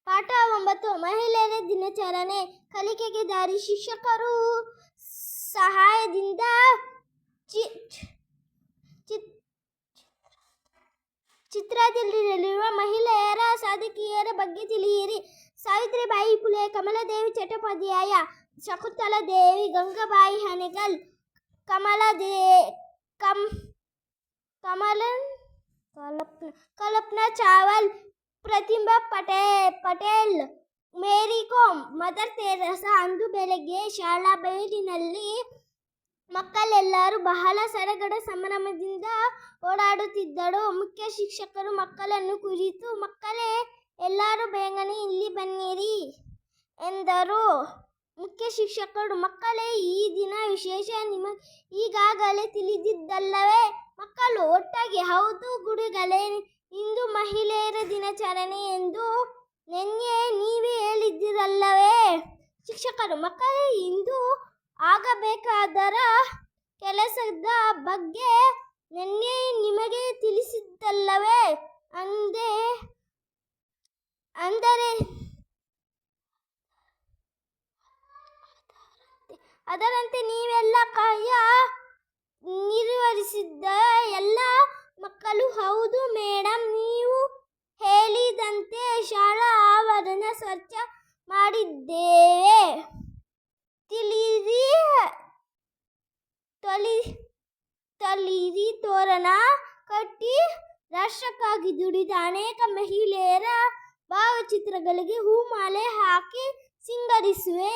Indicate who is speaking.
Speaker 1: ಪಾಠ 9 ಮಹಿಳೆಯರ ದಿನಾಚರಣೆ. ಕಲಿಕೆಗೆ ದಾರಿ ಶಿಕ್ಷಕರು ಸಹಾಯದಿಂದ ಚಿತ್ರದಲ್ಲಿರುವ ಮಹಿಳೆಯರ ಸಾಧಕಿಯರ ಬಗ್ಗೆ ತಿಳಿಯಿರಿ. ಸಾವಿತ್ರಿಬಾಯಿ ಫುಲೆ, ಕಮಲಾದೇವಿ ಚಟ್ಟೋಪಾಧ್ಯಾಯ, ಶಕುಂತಲಾದೇವಿ, ಗಂಗಾಬಾಯಿ ಹನೆಗಲ್, ಕಲ್ಪನಾ ಚಾವಲ, ಪ್ರತಿಭಾ ಪಟೇಲ್, ಮೇರಿ ಕೋಮ್, ಮದರ್ ತೆರೇಸಾ. ಅಂದು ಬೆಳಗ್ಗೆ ಶಾಲಾ ಬಯಲಿನಲ್ಲಿ ಮಕ್ಕಳೆಲ್ಲರೂ ಬಹಳ ಸಡಗರ ಸಂಭ್ರಮದಿಂದ ಓಡಾಡುತ್ತಿದ್ದರು. ಮುಖ್ಯ ಶಿಕ್ಷಕರು ಮಕ್ಕಳನ್ನು ಕುರಿತು, "ಮಕ್ಕಳೇ, ಎಲ್ಲರೂ ಬೇಗನೆ ಇಲ್ಲಿ ಬನ್ನಿರಿ" ಎಂದರು. ಮುಖ್ಯ ಶಿಕ್ಷಕರು, "ಮಕ್ಕಳೇ, ಈ ದಿನ ವಿಶೇಷ ನಿಮಗೆ ಈಗಾಗಲೇ ತಿಳಿದಿದ್ದಲ್ಲವೇ? ಮಕ್ಕಳು ಒಟ್ಟಾಗಿ, "ಹೌದು ಗುರುಗಳೇ, ಇಂದು ಮಹಿಳೆಯರ ದಿನಾಚರಣೆ ಎಂದು ನೆನ್ನೆ ನೀವೇ ಹೇಳಿದ್ದಿರಲ್ಲವೇ? ಶಿಕ್ಷಕರು, "ಮಕ್ಕಳೇ, ಇಂದು ಆಗಬೇಕಾದರ ಕೆಲಸದ ಬಗ್ಗೆ ನೆನ್ನೆ ನಿಮಗೆ ತಿಳಿಸಿದ್ದಲ್ಲವೇ? ಅದರಂತೆ ನೀವೆಲ್ಲ ಕಾರ್ಯ ನಿರ್ವಹಿಸಿದ್ದೀರಾ? ಎಲ್ಲ ಮಕ್ಕಳು, "ಹೌದು ಮೇಡಮ್, ನೀವು ಹೇಳಿದಂತೆ ಶಾಲಾ ಆವರಣ ಸ್ವಚ್ಛ ಮಾಡಿದ್ದೇವೆ. ತೊಲಿರಿ, ತೋರಣ ಕಟ್ಟಿ, ರಾಷ್ಟ್ರಕ್ಕಾಗಿ ದುಡಿದ ಅನೇಕ ಮಹಿಳೆಯರ ಭಾವಚಿತ್ರಗಳಿಗೆ ಹೂಮಾಲೆ ಹಾಕಿ ಸಿಂಗರಿಸುವೆ.